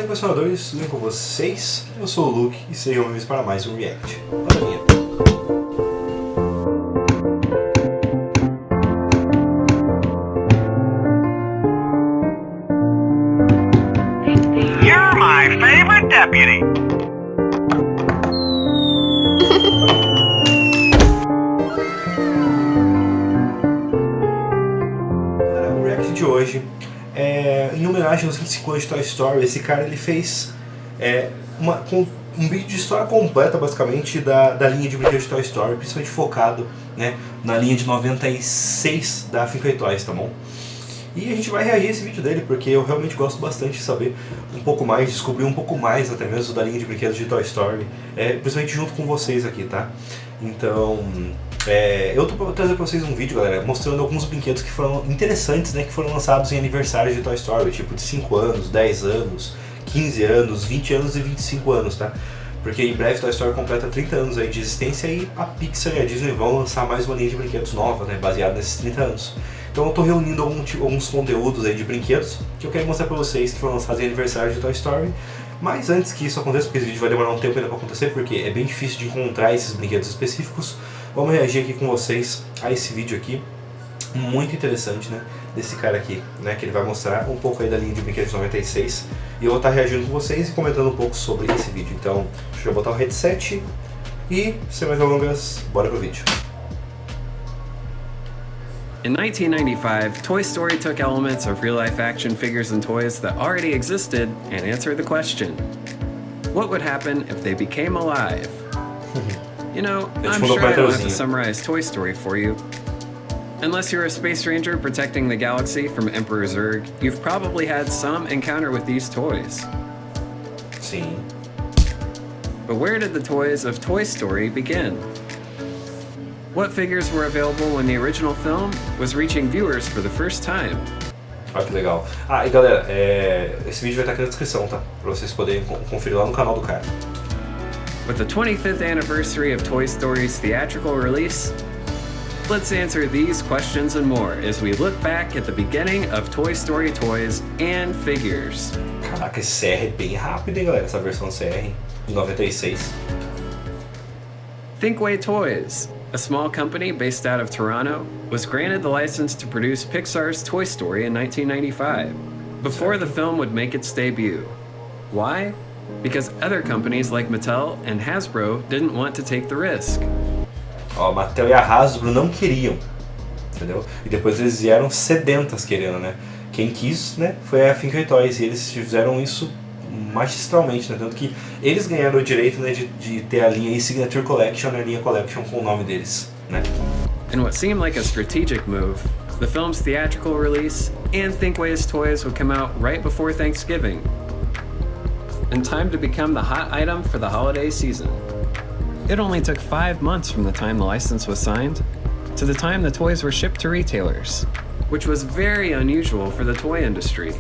colecionadores, tudo bem com vocês? Eu sou o Luke e sejam bem-vindos para mais um React. Roda a vinheta. You're my favorite deputy. O React de hoje é em homenagem aos 25 anos de Toy Story. Esse cara ele fez um vídeo de história completa, basicamente, da linha de brinquedos de Toy Story, principalmente focado, né, na linha de 96 da Finca Toys, tá bom? E a gente vai reagir a esse vídeo dele, porque eu realmente gosto bastante de saber um pouco mais, descobrir um pouco mais até mesmo da linha de brinquedos de Toy Story, principalmente junto com vocês aqui, tá? Então, eu tô trazendo pra vocês um vídeo, galera, mostrando alguns brinquedos que foram interessantes, né, que foram lançados em aniversários de Toy Story, tipo de 5 anos, 10 anos, 15 anos, 20 anos e 25 anos, tá? Porque em breve Toy Story completa 30 anos aí de existência e a Pixar e a Disney vão lançar mais uma linha de brinquedos nova, né, baseada nesses 30 anos. Então eu tô reunindo alguns conteúdos aí de brinquedos que eu quero mostrar pra vocês que foram lançados em aniversário de Toy Story. Mas antes que isso aconteça, porque esse vídeo vai demorar um tempo ainda pra acontecer, porque é bem difícil de encontrar esses brinquedos específicos, vamos reagir aqui com vocês a esse vídeo aqui, muito interessante, né, desse cara aqui, né, que ele vai mostrar um pouco aí da linha de brinquedos de 96, e eu vou estar reagindo com vocês e comentando um pouco sobre esse vídeo. Então, deixa eu botar o headset e, sem mais delongas, bora pro vídeo. In 1995, Toy Story took elements of real-life action figures and toys that already existed and answered the question, what would happen if they became alive? You know, I'm sure I don't have to summarize Toy Story for you. Unless you're a space ranger protecting the galaxy from Emperor Zurg, you've probably had some encounter with these toys. Sim. But where did the toys of Toy Story begin? What figures were available when the original film was reaching viewers for the first time? Olha que legal. Ah, e galera, esse vídeo vai estar aqui na descrição, tá? Pra vocês poderem conferir lá no canal do cara. With the 25th anniversary of Toy Story's theatrical release, let's answer these questions and more as we look back at the beginning of Toy Story toys and figures. Caraca, esse CR é bem rápido, hein, galera? Essa versão CR de 96. Thinkway Toys, a small company based out of Toronto, was granted the license to produce Pixar's Toy Story in 1995, before the film would make its debut. Why? Because other companies like Mattel and Hasbro didn't want to take the risk. Ó, Mattel e a Hasbro não queriam, entendeu? E depois eles vieram sedentas querendo, né? Quem quis, né, foi a Finca Toys, e eles fizeram isso magistralmente, né? Tanto que eles ganharam o direito, né, de ter a linha Signature Collection, a linha Collection com o nome deles, né? In what seemed like a strategic move, the film's theatrical release and Thinkway's toys would come out right before Thanksgiving, in time to become the hot item for the holiday season. It only took 5 months from the time the license was signed to the time the toys were shipped to retailers, which was very unusual for the toy industry.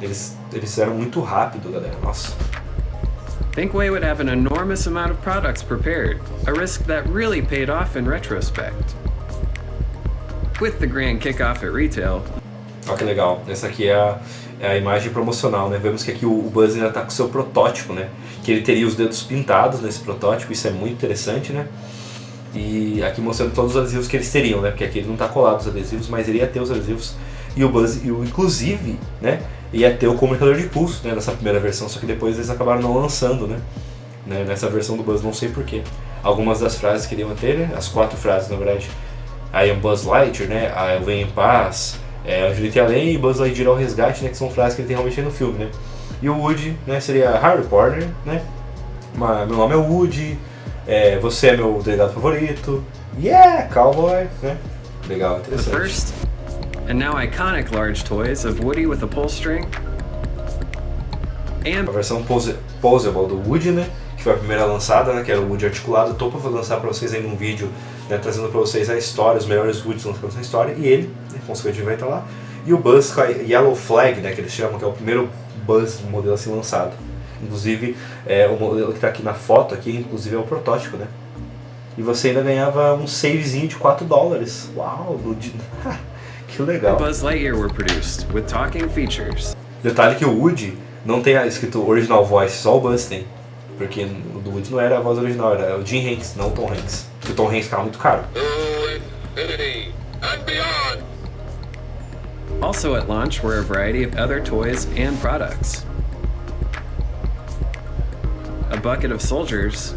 Eles fizeram muito rápido, galera. Nossa. Thinkway would have an enormous amount of products prepared, a risk that really paid off in retrospect. With the grand kickoff at retail. Olha que legal. Essa aqui é a imagem promocional, né? Vemos que aqui o Buzz ainda está com o seu protótipo, né? Que ele teria os dedos pintados nesse protótipo, isso é muito interessante, né? E aqui mostrando todos os adesivos que eles teriam, né? Porque aqui ele não está colado os adesivos, mas ele ia ter os adesivos. E o Buzz, inclusive, né, ia ter o comunicador de pulso, né, nessa primeira versão, só que depois eles acabaram não lançando, né, nessa versão do Buzz, não sei porquê. Algumas das frases que iriam ter, né, as 4 frases, na verdade, I am Buzz Lightyear, né, eu venho em paz, Angelite além e Buzz Lightyear ao resgate, né, que são frases que ele tem realmente aí no filme, né. E o Woody, né, seria Harry Potter, né, meu nome é Woody, você é meu delegado favorito, yeah, cowboy, né, legal, interessante. And now iconic large toys of Woody with a pull string. And a versão posable do Woody, né, que foi a primeira lançada, né, que era o Woody articulado. Tô para lançar para vocês aí num vídeo, né, trazendo para vocês a história, os melhores Woods lançados na história, e ele, né, consequentemente vai estar lá. E o Buzz com a Yellow Flag, né, que eles chamam, que é o primeiro Buzz modelo assim lançado. Inclusive, o modelo que está aqui na foto, aqui, inclusive é o protótipo, né. E você ainda ganhava um savezinho de $4. Uau, que legal. Buzz Lightyear were produced with talking features. Detalhe que o Woody, Não tem escrito original voice, só o Buzz tem. Porque o do Woody não era a voz original, era o Jim Hanks, não o Tom Hanks. Porque o Tom Hanks ficava muito caro. Also at launch were a variety of other toys and products. A bucket of soldiers,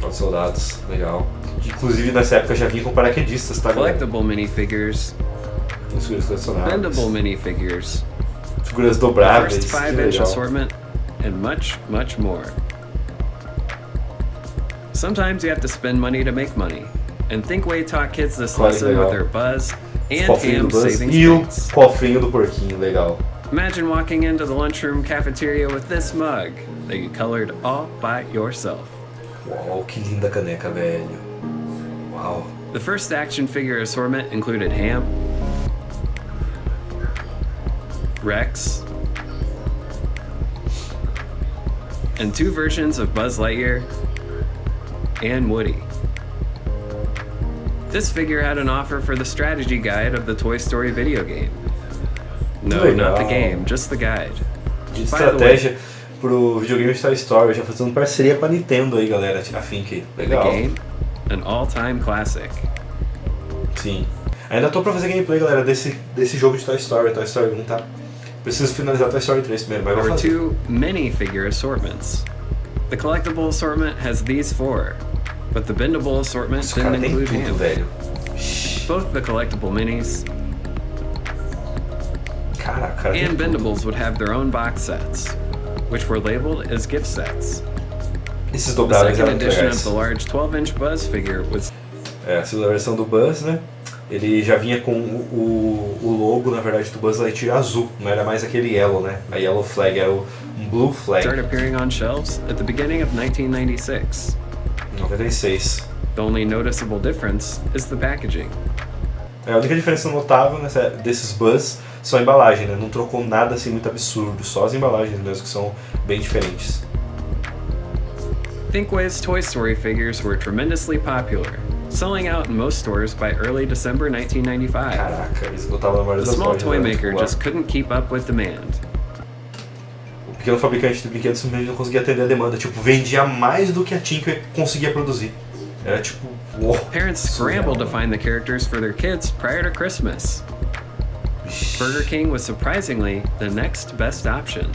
Os soldados, legal. Inclusive nessa época já vinha com paraquedistas, tá, galera? collectible minifigures, Figuras colecionáveis, bendable minifigures, figuras the dobráveis, first que 5-inch legal. assortment, and much, much more. Sometimes you have to spend money to make money, and Thinkway taught kids this Claro, lesson legal. with their Buzz and Cofrinho Ham do Buzz savings e o banks. cofrinho do porquinho, legal. Imagine walking into the lunchroom cafeteria with this mug that you colored all by yourself. Uau, que linda caneca, velho. Uau. The first action figure assortment included Ham, Rex, and 2 versions of Buzz Lightyear and Woody. This figure had an offer for the strategy guide of the Toy Story video game. No, not the Legal. game, just the guide. De By the way, estratégia pro videogame Toy Story, já fazendo parceria com a Nintendo aí, galera, a Fink. the Legal. game, an all-time classic. Sim. Ainda tô pra fazer gameplay, galera, desse jogo de Toy Story 1, tá? Preciso finalizar Toy Story 3 primeiro, mas There vou were fazer. 2 minifigure assortments. The collectible assortment has these 4, but the bendable assortment Esse cara didn't tem include tudo, Ham. velho. Both the collectible minis Caraca, cara tem and tudo. bendables would have their own box sets, which were labeled as gift sets. Esses The dobráveis second eram muito edition of legais. the large 12-inch Buzz figure was É, a segunda versão do Buzz, né? Ele já vinha com o logo, na verdade, do Buzz Lightyear azul. Não era mais aquele yellow, né? A yellow flag era um blue flag. started appearing on shelves at the beginning of 1996. 96. The only noticeable difference is the packaging. É, a única diferença notável desses Buzz são a embalagem, né? Não trocou nada assim muito absurdo, só as embalagens mesmo que são bem diferentes. Thinkway's Toy Story figures were tremendously popular, selling out in most stores by early December 1995. Caraca, eles botavam na maioria The das small lojas, toy né? maker Tipo, just couldn't keep up with demand. o pequeno fabricante de brinquedos simplesmente não conseguia atender a demanda. Tipo, vendia mais do que a Tinker conseguia produzir. Era tipo, uou. Parents scrambled to find the characters for their kids prior to Christmas. Burger King was surprisingly the next best option.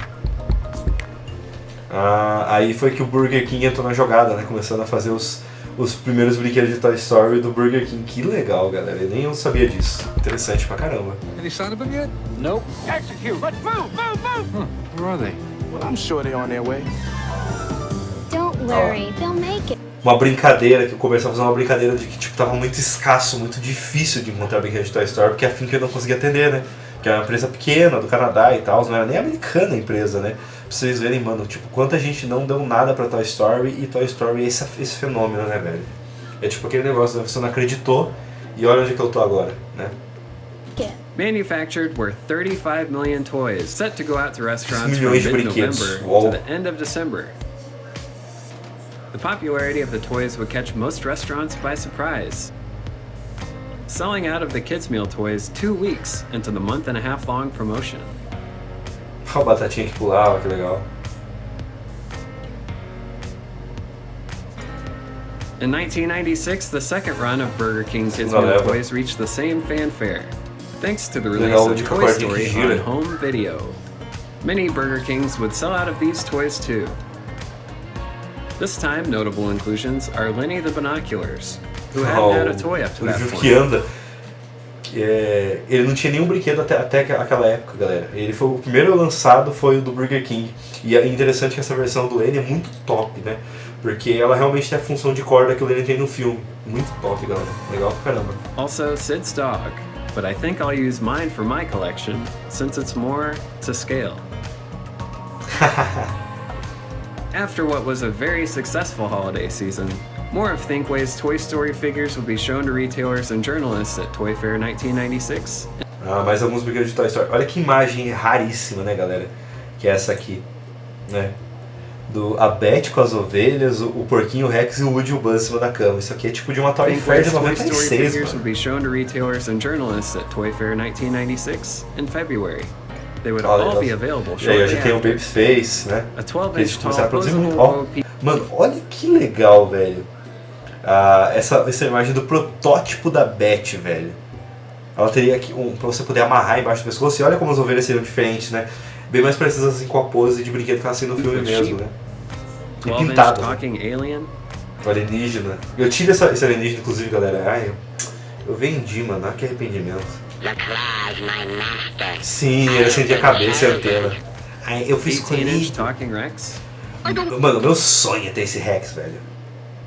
Aí foi que o Burger King entrou na jogada, né? Começando a fazer os primeiros brinquedos de Toy Story do Burger King. Que legal, galera. Eu nem eu sabia disso. Interessante pra caramba. Any sign of them yet? Nope. Execute. Let's move, move. Where are they? Well, I'm sure they're on their way. Don't worry, they'll make it. Uma brincadeira, que eu comecei a fazer uma brincadeira de que tipo, tava muito escasso, muito difícil de encontrar brinquedo de Toy Story, porque a Finker não conseguia atender, né? Que é uma empresa pequena, do Canadá e tal, não era nem americana a empresa, né? Pra vocês verem, mano, tipo, quanta gente não deu nada pra Toy Story, e Toy Story é esse fenômeno, né, velho? É tipo aquele negócio, né? Você não acreditou, e olha onde que eu tô agora, né? Manufactured were 35 million toys, set to go out to restaurants from Milhões de brinquedos. mid-November Uau. to the end of December. The popularity of the toys would catch most restaurants by surprise, selling out of the kids' meal toys 2 weeks into the month-and-a-half-long promotion. Olha a batatinha que pulava, que legal. In 1996, the second run of Burger King Kids Segunda Meal leva. Toys reached the same fanfare, thanks to the release Legal, of de Toy cordinha Story que on gira. home video. Many Burger Kings would sell out of these toys too. This time, notable inclusions are Lenny the Binoculars, who hadn't had a toy up to o that livro point. que anda. Ele não tinha nenhum brinquedo até aquela época, galera. Ele foi o primeiro lançado, foi o do Burger King. E é interessante que essa versão do Lenny é muito top, né? Porque ela realmente tem a função de corda que o Lenny tem no filme. Muito top, galera. Legal pra caramba. Also, Sid's dog, but I think I'll use mine for my collection, since it's more to scale. After what was a very successful holiday season, more of Thinkway's Toy Story figures will be shown to retailers and journalists at Toy Fair 1996. Mais alguns brinquedos de Toy Story. Olha que imagem raríssima, né, galera? Que é essa aqui, né? A Beth com as ovelhas, o porquinho, o Rex e o Woody e o Buzz em cima da cama. Isso aqui é tipo de uma Toy Fair de Thinkway's Toy Story 96, figures will mano. be shown to retailers and journalists at Toy Fair 1996 in February. They would Olha, all be nossa. available E aí, shortly a gente tem o after. Babyface, né? A Que 12-inch eles começaram a tall produzir muito. posable Ó, mano, olha que legal, velho. Essa imagem do protótipo da Beth, velho. Ela teria aqui pra você poder amarrar embaixo do pescoço. E olha como as ovelhas seriam diferentes, né? Bem mais precisas assim com a pose de brinquedo que ela assim no filme mesmo, né? E 12-inch pintado. talking alien. O alienígena. Eu tive esse alienígena, inclusive, galera. Ai, eu vendi, mano. Ah, que arrependimento. Sim, ele acendia a cabeça e a antena. Ai, eu fui 18-inch escolhido. talking Rex. Mano, meu sonho é ter esse Rex, velho.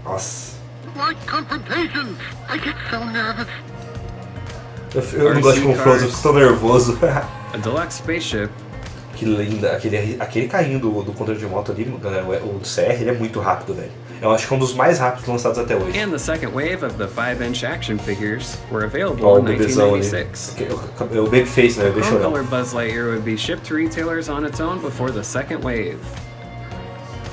Nossa. Like confrontations. I get so nervous. Eu não gosto de confrontos, eu fico tão nervoso. A deluxe spaceship. Que linda. Aquele carrinho do controle de moto ali, galera, o do CR, ele é muito rápido, velho. Eu acho que é um dos mais rápidos lançados até hoje. And the second wave of the 5-inch action figures were available Ó, o in bebezão ali. 1996. O Babyface, né? Bem Chrome chorão. colored Buzz Lightyear would be shipped to retailers on its own before the second wave.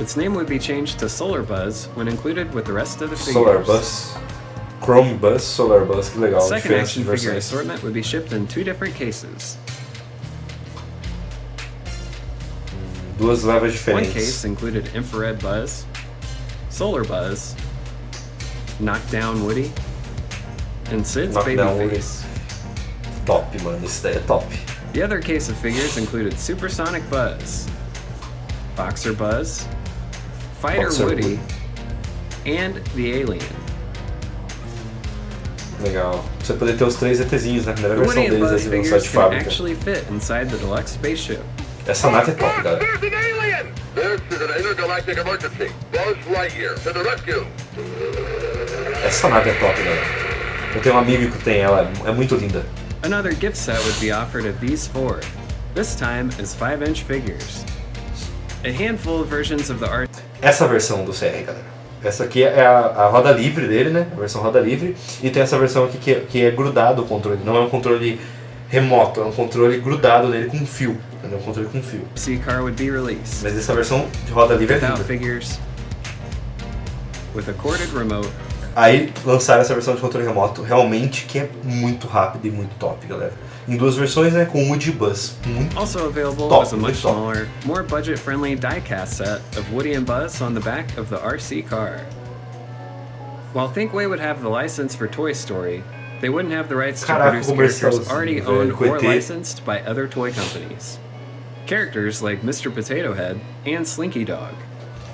Its name would be changed to Solar Buzz when included with the rest of the figures. Solar Buzz. Chrome Buzz, Solar Buzz, que legal. The second Diferentes action figure versões. assortment would be shipped in 2 different cases. Duas levas One diferentes. case included Infrared Buzz, Solar Buzz, Knockdown Woody, and Sid's Knockdown Babyface. Top, mano. Isso daí é top. The other case of figures included Supersonic Buzz, Boxer Buzz, Fighter Boxer Woody, and the Alien. Legal. Pra você poder ter os 3 ETzinhos na primeira The versão Woody and deles Buzz aí lançados figures de can fábrica. actually fit inside the deluxe spaceship. Essa nave é top, galera. There's an alien! This is an intergalactic emergency. Buzz Lightyear to the rescue. Essa nave é top, galera. Eu tenho um amigo que tem ela, é muito linda. Another gift set would be offered of these 4, this time as 5-inch figures. A handful of versions of the art. Essa versão do CR, galera. Essa aqui é a roda livre dele, né? A versão roda livre. E tem essa versão aqui que é grudado o controle. Não é um controle remoto, é um controle grudado nele com fio. É um controle com fio. RC car would be released Mas essa versão de roda livre é without linda. figures, with a corded remote. Aí lançaram essa versão de controle remoto, realmente que é muito rápido e muito top, galera. Em 2 versões, né? Com Woody e Buzz. Muito Also available top, was a much muito top. smaller, more budget-friendly die-cast set of Woody and Buzz on the back of the RC car. While Thinkway would have the license for Toy Story, they wouldn't have the rights to Caraca, produce characters comercialzinho, already velho, owned com or ET. licensed by other toy companies. Characters like Mr. Potato Head and Slinky Dog.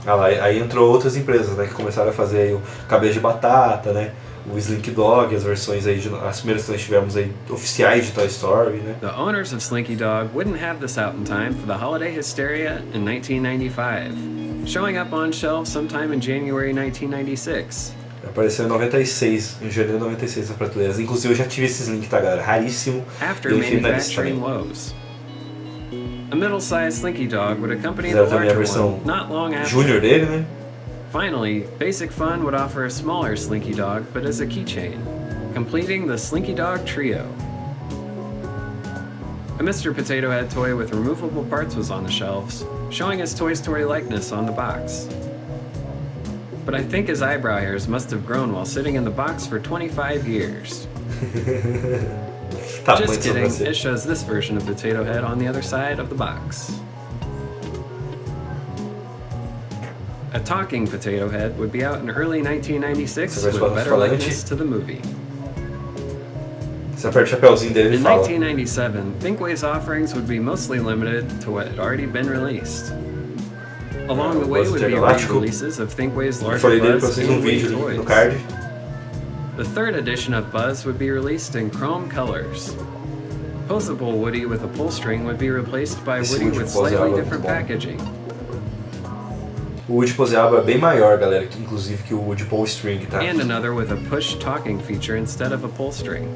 Ah lá, aí entrou outras empresas, né? Que começaram a fazer aí o Cabeça de Batata, né? O Slinky Dog, as versões aí, as primeiras que nós tivemos aí, oficiais de Toy Story, né? The owners of Slinky Dog wouldn't have this out in time for the holiday hysteria in 1995, showing up on shelves sometime in January 1996. Apareceu em 96, em janeiro de 96 nas prateleiras. Inclusive eu já tive esse Slink, tá, galera? Raríssimo. After Eu enfim na lista manufacturing também. woes. A middle-sized Slinky Dog would accompany the Fizeram também a larger versão one not long after. Júnior dele, né? Finally, Basic Fun would offer a smaller Slinky Dog, but as a keychain, completing the Slinky Dog trio. A Mr. Potato Head toy with removable parts was on the shelves, showing his Toy Story likeness on the box. But I think his eyebrow hairs must have grown while sitting in the box for 25 years. Tá, Just muito sobre kidding, você. it shows this version of Potato Head on the other side of the box. A talking Potato Head would be out in early 1996 Você vai with falar better falante? likeness to the movie. Você aperta o chapéuzinho dele e In fala. 1997, Thinkway's offerings would be mostly limited to what had already been released. Along the way Buzz would be Intergaláctico. re-releases of Thinkway's Eu larger falei dele pra Buzz vocês num and Woody vídeo no toys. card. The third edition of Buzz would be released in chrome colors. Posable Woody with a pull string would be replaced by Esse Woody Woody with poseável slightly é muito different bom. packaging. O Woody poseável é bem maior, galera, que, inclusive que o Woody Pull String, tá? And another with a push talking feature instead of a pull string.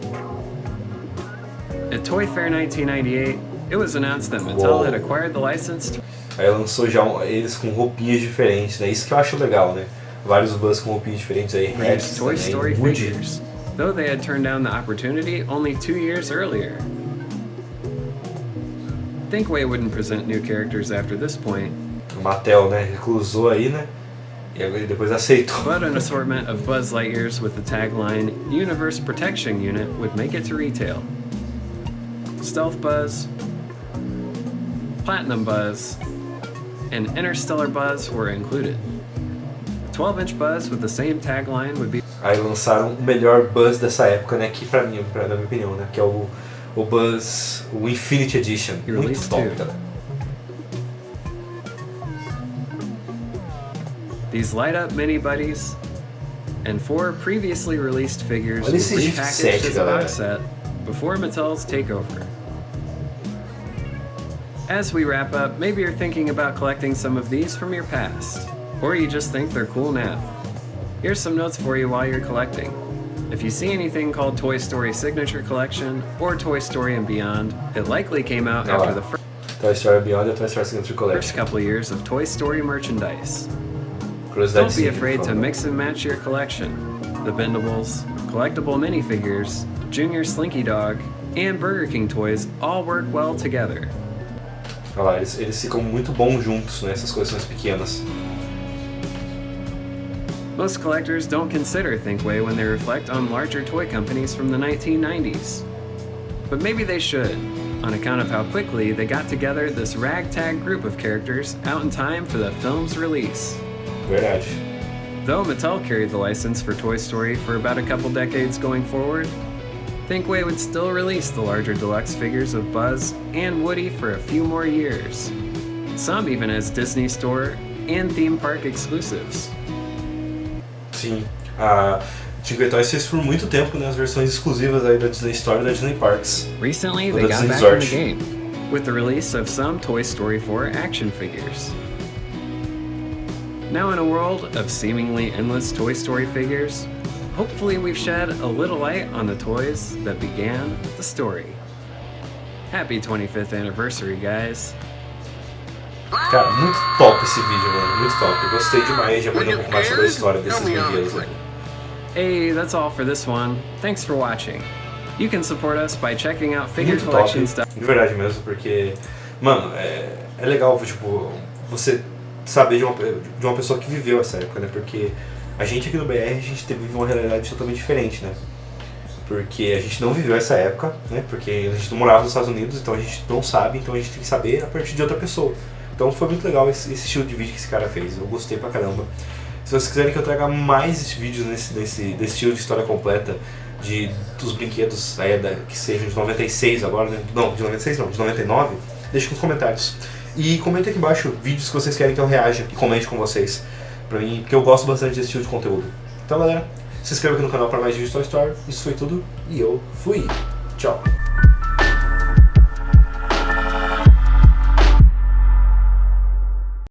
At Toy Fair 1998, it was announced that Mattel Uou. had acquired the license to Aí lançou já eles com roupinhas diferentes, né? Isso que eu acho legal, né? Vários Buzz com roupinhas diferentes aí, produce Rex Toy Story também, Woody. figures, though they had turned down the opportunity only 2 years earlier. Thinkway wouldn't present new characters after this point, O Mattel, né? Recusou aí, né? E agora ele depois aceitou. but an assortment of Buzz Lightyears with the tagline Universe Protection Unit would make it to retail. Stealth Buzz, Platinum Buzz, and Interstellar Buzz were included. A 12-inch Buzz with the same tagline would be... Aí lançaram o melhor Buzz dessa época, né? Que na minha opinião, né? Que é o Buzz, o Infinity Edition. Muito top, cara. These light-up mini buddies and 4 previously released figures Olha were esse Gift repackaged set, as a galera. box set before Mattel's takeover. As we wrap up, maybe you're thinking about collecting some of these from your past, or you just think they're cool now. Here's some notes for you while you're collecting. If you see anything called Toy Story Signature Collection or Toy Story and Beyond, it likely came out after the Toy Story Beyond e Toy Story Signature first Collection. couple years of Toy Story merchandise. Curiosidade Don't be simples, afraid por to favor. mix and match your collection. The Bendables, collectible minifigures, Junior Slinky Dog, and Burger King toys all work well together. Olha lá, eles ficam muito bons juntos, né? Essas coleções pequenas. Most collectors don't consider Thinkway when they reflect on larger toy companies from the 1990s. But maybe they should, on account of how quickly they got together this ragtag group of characters out in time for the film's release. Verdade. Though Mattel carried the license for Toy Story for about a couple decades going forward, Thinkway would still release the larger deluxe figures of Buzz and Woody for a few more years. Some even as Disney Store and theme park exclusives. Sim. A Thinkway Toys fez por muito tempo, né, as versões exclusivas aí da Disney Store e da Disney Parks. Recently, Well, they that's got an back in the exarch. game with the release of some Toy Story 4 action figures. Now, in a world of seemingly endless Toy Story figures, hopefully we've shed a little light on the toys that began the story. Happy 25th anniversary, guys. Cara, muito top esse vídeo, mano. Muito top. Eu gostei demais de aprender um pouco mais sobre a história desses brinquedos aí. Hey, that's all for this one. Thanks for watching. You can support us by checking out Figure Muito Collection top, stuff. de verdade mesmo, porque, mano, é legal, tipo, você saber de uma pessoa que viveu essa época, né? Porque a gente aqui no BR, a gente vive uma realidade totalmente diferente, né? Porque a gente não viveu essa época, né? Porque a gente não morava nos Estados Unidos, então a gente não sabe, então a gente tem que saber a partir de outra pessoa. Então foi muito legal esse estilo de vídeo que esse cara fez, eu gostei pra caramba. Se vocês quiserem que eu traga mais vídeos desse estilo de história completa, dos brinquedos que sejam de 96 agora, né? Não, de 96 não, de 99, deixe nos comentários. E comenta aqui embaixo vídeos que vocês querem que eu reaja e comente com vocês, pra mim, porque eu gosto bastante desse estilo de conteúdo. Então galera, se inscreva aqui no canal para mais vídeos de Toy Story. Isso foi tudo e eu fui. Tchau.